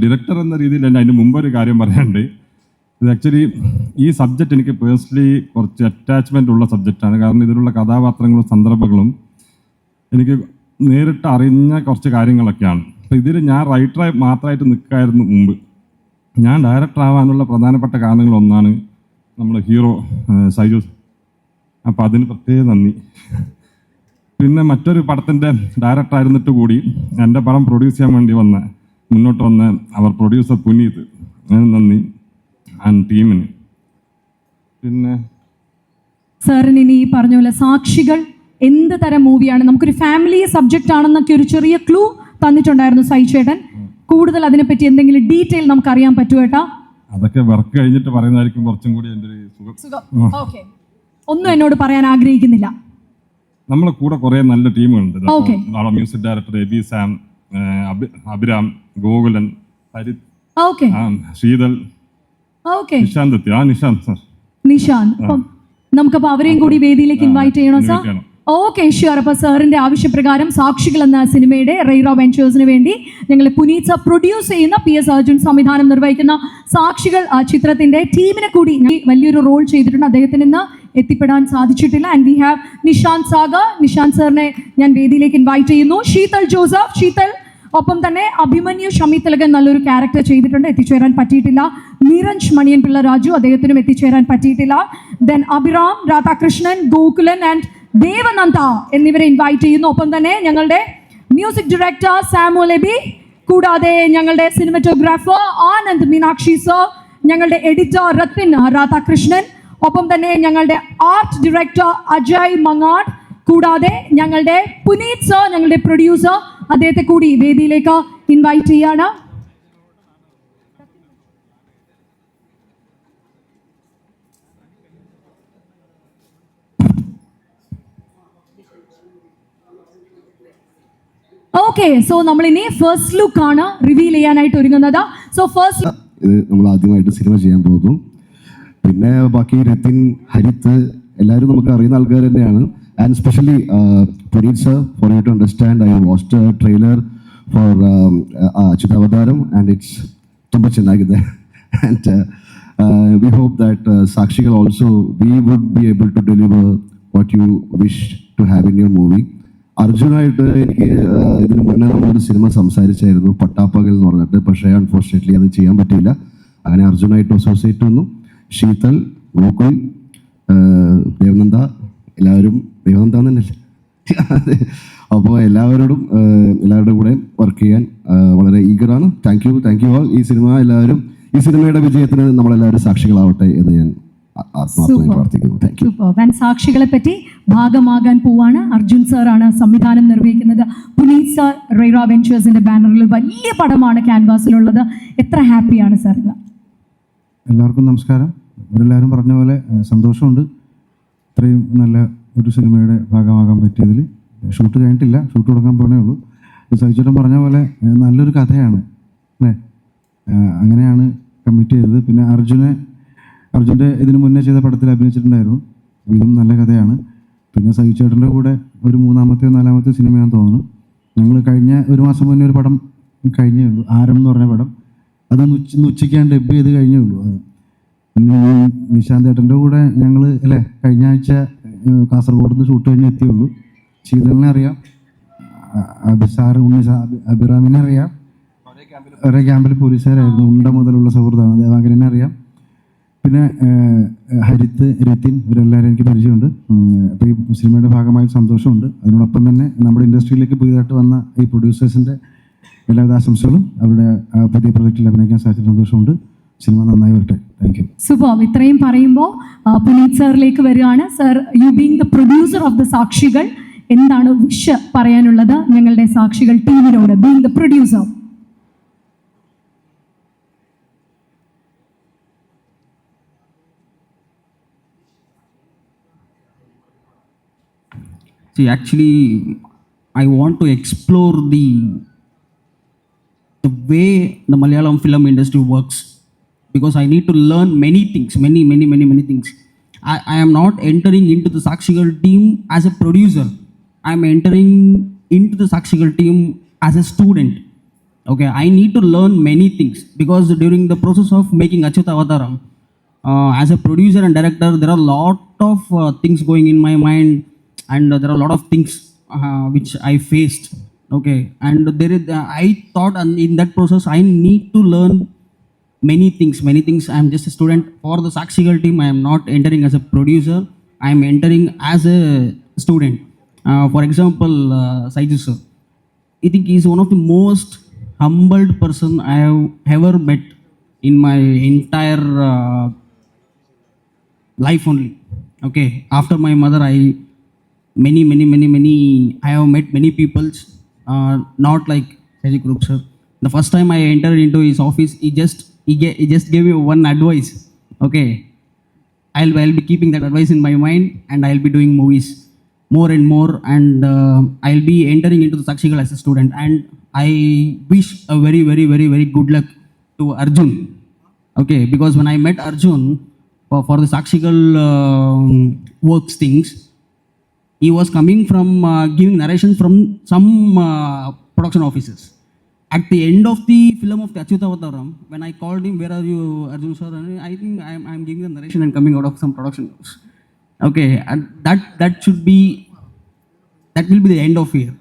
Director എന്ന രീതിയിൽ തന്നെ അതിന് മുമ്പൊരു കാര്യം പറയാനുണ്ട്. ഇത് ആക്ച്വലി ഈ സബ്ജക്റ്റ് എനിക്ക് പേഴ്സണലി കുറച്ച് അറ്റാച്ച്മെൻ്റ് ഉള്ള സബ്ജക്റ്റാണ്. കാരണം ഇതിലുള്ള കഥാപാത്രങ്ങളും സന്ദർഭങ്ങളും എനിക്ക് നേരിട്ട് അറിഞ്ഞ കുറച്ച് കാര്യങ്ങളൊക്കെയാണ്. അപ്പോൾ ഇതിൽ ഞാൻ റൈറ്ററായി മാത്രമായിട്ട് നിൽക്കായിരുന്നു മുമ്പ്. ഞാൻ ഡയറക്ടർ ആവാനുള്ള പ്രധാനപ്പെട്ട കാരണങ്ങളൊന്നാണ് നമ്മുടെ ഹീറോ സൈജു. അപ്പോൾ അതിന് പ്രത്യേക നന്ദി. പിന്നെ മറ്റൊരു പടത്തിൻ്റെ ഡയറക്ടറായിരുന്നിട്ട് കൂടി എൻ്റെ പടം പ്രൊഡ്യൂസ് ചെയ്യാൻ വേണ്ടി മുന്നോട്ട് വന്ന അവർ പ്രൊഡ്യൂസർ പുനീത്, നന്ദി ആൻഡ് ടീമിന്. പിന്നെ സാറിന് ഇനി പറഞ്ഞ പോലെ സാക്ഷികൾ എന്ത് തരം മൂവിയാണ്, നമുക്കൊരു ഫാമിലി സബ്ജക്റ്റ് ആണെന്നൊക്കെ ഒരു ചെറിയ ക്ലൂ തന്നിട്ടുണ്ടായിരുന്നു സൈചേട്ടൻ. കൂടുതൽ അതിനെപ്പറ്റി എന്തെങ്കിലും ഡീറ്റെയിൽ നമുക്ക് അറിയാൻ പറ്റുമോ ഏട്ടാ? അതൊക്കെ വർക്ക് കഴിഞ്ഞിട്ട് പറയുന്നതായിരിക്കും കുറച്ചും കൂടി എൻ്റെ ഒരു സുഖം. ഒന്നും എന്നോട് പറയാൻ ആഗ്രഹിക്കുന്നില്ല. നമ്മളെ കൂടെ കുറെ നല്ല ടീമുകളുണ്ട്. Music director Abi Sam, Abhiram, Gokulan, Harith, Sreedhal, Nishanth. നമുക്കപ്പോൾ അവരെയും കൂടി വേദിയിലേക്ക് ഇൻവൈറ്റ് ചെയ്യണോ സാർ? Okay, sure. അപ്പോൾ സാറിന്റെ ആവശ്യപ്രകാരം സാക്ഷികൾ എന്ന സിനിമയുടെ റെയ്റോ വെഞ്ചേഴ്സിന് വേണ്ടി ഞങ്ങൾ പുനീത് സാർ പ്രൊഡ്യൂസ് ചെയ്യുന്ന PS അർജുൻ സംവിധാനം നിർവഹിക്കുന്ന സാക്ഷികൾ ആ ചിത്രത്തിന്റെ ടീമിനെ കൂടി വലിയൊരു റോൾ ചെയ്തിട്ടുണ്ട്. അദ്ദേഹത്തിന് ഇന്ന് എത്തിപ്പെടാൻ സാധിച്ചിട്ടില്ല. And we have Nishant Sagar. Nishant സാറിനെ ഞാൻ വേദിയിലേക്ക് ഇൻവൈറ്റ് ചെയ്യുന്നു. ശീതൽ ജോസഫ്, ശീതൽ. ഒപ്പം തന്നെ അഭിമന്യു ഷമിതിലകൻ നല്ലൊരു ക്യാരക്ടർ ചെയ്തിട്ടുണ്ട്, എത്തിച്ചേരാൻ പറ്റിയിട്ടില്ല. നീരജ് മണിയൻ പിള്ള രാജു, അദ്ദേഹത്തിനും എത്തിച്ചേരാൻ പറ്റിയിട്ടില്ല. ദെൻ അഭിറാം, രാധാകൃഷ്ണൻ, ഗോകുലൻ ആൻഡ് ദേവനന്ദ എന്നിവരെ ഇൻവൈറ്റ് ചെയ്യുന്നു. ഒപ്പം തന്നെ ഞങ്ങളുടെ മ്യൂസിക് ഡയറക്ടർ സാമുൽ എബി, കൂടാതെ ഞങ്ങളുടെ സിനിമറ്റോഗ്രാഫർ ആനന്ദ് മീനാക്ഷി സർ, ഞങ്ങളുടെ എഡിറ്റർ രത്ൻ രാധാകൃഷ്ണൻ, ഒപ്പം തന്നെ ഞങ്ങളുടെ ആർട്ട് ഡയറക്ടർ അജയ് മങ്ങാട്, കൂടാതെ ഞങ്ങളുടെ പുനീത് സർ, ഞങ്ങളുടെ പ്രൊഡ്യൂസർ, അദ്ദേഹത്തെ കൂടി വേദിയിലേക്ക് ഇൻവൈറ്റ് ചെയ്യാണ്. ഓക്കെ, സോ നമ്മൾ ഇനി ഫസ്റ്റ് ലുക്ക് ആണ് റിവീൽ ചെയ്യാനായിട്ട് ഒരുങ്ങുന്നത്. സോ ഫസ്റ്റ് ഇത് നമ്മൾ ആദ്യമായിട്ട് സിനിമ ചെയ്യാൻ പോകുന്നു. പിന്നെ ബാക്കി രത്തിൻ, ഹരിത്ത് എല്ലാവരും നമുക്ക് അറിയുന്ന ആൾക്കാർ തന്നെയാണ്. And especially Puneet sir, for you to understand, I watched a trailer for Chitavadaram and it's tumba chennagide. And we hope that Sakshikal also, we would be able to deliver what you wish to have in your movie. അർജുനായിട്ട് എനിക്ക് ഇതിന് മുന്നേ നമ്മളൊരു cinema സംസാരിച്ചായിരുന്നു, പട്ടാപ്പകൽ എന്ന് പറഞ്ഞിട്ട്. പക്ഷേ unfortunately അത് ചെയ്യാൻ പറ്റിയില്ല. അങ്ങനെ അർജുനായിട്ട് അസോസിയേറ്റ് വന്നു. ശീതൽ, ഗോകുൽ, ദേവനന്ദ, എല്ലാവരും ദേവനന്ദ തന്നെയല്ലേ. അപ്പോൾ എല്ലാവരുടെ കൂടെ വർക്ക് ചെയ്യാൻ വളരെ ഈഗറാണ്. Thank you all. ഈ സിനിമയുടെ വിജയത്തിന് നമ്മളെല്ലാവരും സാക്ഷികളാവട്ടെ എന്ന് ഞാൻ ആത്മാർത്ഥമായി പ്രാർത്ഥിക്കുന്നു. Thank you. സാക്ഷികളെ പറ്റി ഭാഗമാകാൻ പോവാണ്. അർജുൻ സാറാണ് സംവിധാനം നിർവഹിക്കുന്നത്. പുനീത് സാർ റെയ്റോ വെഞ്ചേഴ്സിന്റെ ബാനറിൽ വലിയ പടമാണ് ക്യാൻവാസിലുള്ളത്. എത്ര ഹാപ്പിയാണ് സാർ? എല്ലാവർക്കും നമസ്കാരം. അവരെല്ലാവരും പറഞ്ഞ പോലെ സന്തോഷമുണ്ട്. ഇത്രയും നല്ല ഒരു സിനിമയുടെ ഭാഗമാകാൻ പറ്റിയതിൽ. ഷൂട്ട് കഴിഞ്ഞിട്ടില്ല, ഷൂട്ട് തുടങ്ങാൻ പോകണേ ഉള്ളൂ. സഹിച്ചേട്ടൻ പറഞ്ഞ പോലെ നല്ലൊരു കഥയാണ് അല്ലേ, അങ്ങനെയാണ് കമ്മിറ്റ് ചെയ്തത്. പിന്നെ അർജുൻ്റെ ഇതിന് മുന്നേ ചെയ്ത പടത്തിൽ അഭിനയിച്ചിട്ടുണ്ടായിരുന്നു. ഇതും നല്ല കഥയാണ്. പിന്നെ സഹിച്ചേട്ടൻ്റെ കൂടെ ഒരു 3-ാമത്തെയോ 4-ാമത്തെയോ സിനിമയാണെന്ന് തോന്നുന്നു. ഞങ്ങൾ കഴിഞ്ഞ ഒരു മാസം മുന്നേ ഒരു പടം കഴിഞ്ഞേ ഉള്ളൂ, ആരം എന്ന് പറഞ്ഞ പടം. അതൊന്ന് ഉച്ചയ്ക്ക് ഡബ് ചെയ്ത് കഴിഞ്ഞേ ഉള്ളൂ. പിന്നെ നിശാന്ത് ഏട്ടൻ്റെ കൂടെ ഞങ്ങൾ അല്ലേ കഴിഞ്ഞ ആഴ്ച കാസർഗോഡ് നിന്ന് ഷൂട്ട് കഴിഞ്ഞ് എത്തിയുള്ളൂ. ശീതലിനെ അറിയാം, അഭിറാമിനെ അറിയാം, ഒരേ ക്യാമ്പിൽ പോലീസുകാരായിരുന്നു, ഉണ്ട മുതലുള്ള സൗഹൃദമാണ്. ദേവാങ്കരനെ അറിയാം. പിന്നെ ഹരിത്ത്, രത്തിൻ, ഇവരെല്ലാവരും എനിക്ക് പരിചയമുണ്ട്. അപ്പോൾ ഈ സിനിമയുടെ ഭാഗമായി സന്തോഷമുണ്ട്. അതിനോടൊപ്പം തന്നെ നമ്മുടെ ഇൻഡസ്ട്രിയിലേക്ക് പുതിയതായിട്ട് വന്ന ഈ പ്രൊഡ്യൂസേഴ്സിൻ്റെ എല്ലാവിധ ആശംസകളും. അവരുടെ പുതിയ പ്രൊജക്റ്റിൽ അഭിനയിക്കാൻ സാധിച്ച സന്തോഷമുണ്ട്. സിനിമ നന്നായി വരട്ടെ. Thank you. സൂപ്പർ. ഇത്രയും പറയുമ്പോൾ പുനീത് സാറിലേക്ക് വരികയാണ്. Sir, you being the producer of the Sakshikal, എന്താണ് വിഷ് പറയാനുള്ളത് ഞങ്ങളുടെ സാക്ഷികൾ ടീമിനോട്, being the producer? See, actually, I want to explore the way the Malayalam film industry works, because I need to learn many things, many things. I am not entering into the Sakshikal team as a producer. I am entering into the Sakshikal team as a student. Okay, I need to learn many things because during the process of making Achyuta Avataram, as a producer and director, there are a lot of things going in my mind, and there are a lot of things which I faced. Okay, and there is, I thought in that process I need to learn many things. I am just a student for the Sakshigal team. I am not entering as a producer, I am entering as a student. For example, Saiju sir, I think he is one of the most humbled person I have ever met in my entire life only. Okay, after my mother, I have met many people, not like Sajik Group sir. The first time I entered into his office, he just gave me one advice. Okay, I'll be keeping that advice in my mind, and I'll be doing movies more and more, and I'll be entering into the Sakshigal as a student. And I wish a very, very, very, very good luck to Arjun. Okay, because when I met Arjun for the Sakshigal works things, he was coming from giving narrations from some production offices. At the end of the film of the Achyuta Avataram, when I called him, "Where are you, Arjun sir?" And I think I'm giving the narration and coming out of some production house. Okay, and that will be the end of here.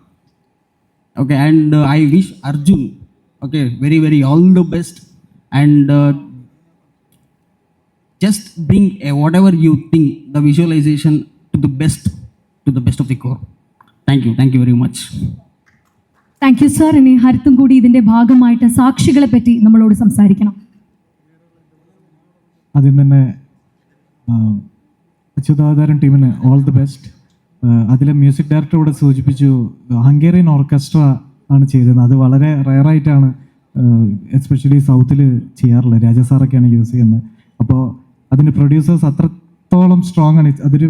Okay, and I wish Arjun, okay, very, very all the best, and just bring whatever you think the visualization to the best of the core. Thank you very much. Thank you sir. ഇനി ഹരിത്തും കൂടി ഇതിന്റെ ഭാഗമായിട്ട് സാക്ഷികളെ പറ്റി നമ്മളോട് സംസാരിക്കണം. ആദ്യം തന്നെ അച്യുതാവതാരം ടീമിന് ഓൾ ദി ബെസ്റ്റ്. അതിലെ മ്യൂസിക് ഡയറക്ടർ ഇവിടെ സൂചിപ്പിച്ചു ഹംഗേറിയൻ ഓർക്കസ്ട്ര ആണ് ചെയ്തത്. അത് വളരെ റയറായിട്ടാണ് എസ്പെഷ്യലി സൗത്തിൽ ചെയ്യാറുള്ളത്. രാജാ സാറൊക്കെയാണ് യൂസ് ചെയ്യുന്നത്. അപ്പോൾ അതിൻ്റെ പ്രൊഡ്യൂസേഴ്സ് അത്രത്തോളം സ്ട്രോങ് ആണ്. അതൊരു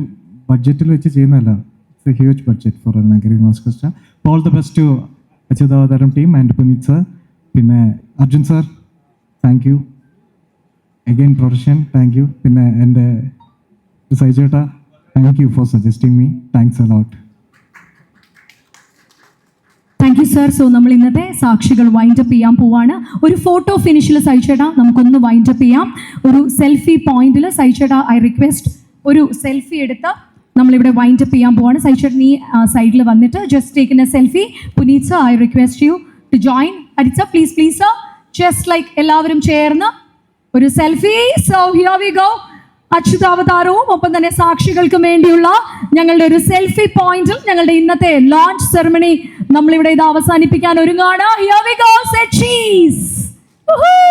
ബഡ്ജറ്റിൽ വെച്ച് ചെയ്യുന്നതല്ല. It's a huge budget for Hungarian orchestra. All the best to Achyuthavatharam team and Puneeth sir. പിന്നെ Arjun sir, thank you again. Production thank you. പിന്നെ എൻ്റെ സൈജേട്ടാ, thank you for suggesting me. Thanks a lot. Thank you sir. So നമ്മൾ ഇന്നത്തെ സാക്ഷികൾ wind up ചെയ്യാൻ പോവാണ്. ഒരു ഫോട്ടോ ഫിനിഷിൽ സൈചേട്ടാ നമുക്കൊന്ന് വൈൻഡ് അപ്പ് ചെയ്യാം. ഒരു സെൽഫി പോയിന്റിൽ സൈചേട്ടാ ഐ റിക്വസ്റ്റ് ഒരു സെൽഫി എടുത്ത് നമ്മളിവിടെ വൈൻഡ് അപ്പ് ചെയ്യാൻ പോവാണ്. സൈചേട്ടൻ ഈ സൈഡിൽ വന്നിട്ട് just taking a selfie. Puneeth sir, I request you to join. Harith sir, please sir, just like എല്ലാവരും ചേർന്ന് ഒരു selfie. So here we go. അച്യുതാവതാരവും ഒപ്പം തന്നെ സാക്ഷികൾക്കും വേണ്ടിയുള്ള ഞങ്ങളുടെ ഒരു സെൽഫി പോയിന്റിൽ ഞങ്ങളുടെ ഇന്നത്തെ ലോഞ്ച് സെറമണി നമ്മളിവിടെ ഇത് അവസാനിപ്പിക്കാൻ ഒരുങ്ങാണ്. Here we go, say cheese. Woohoo!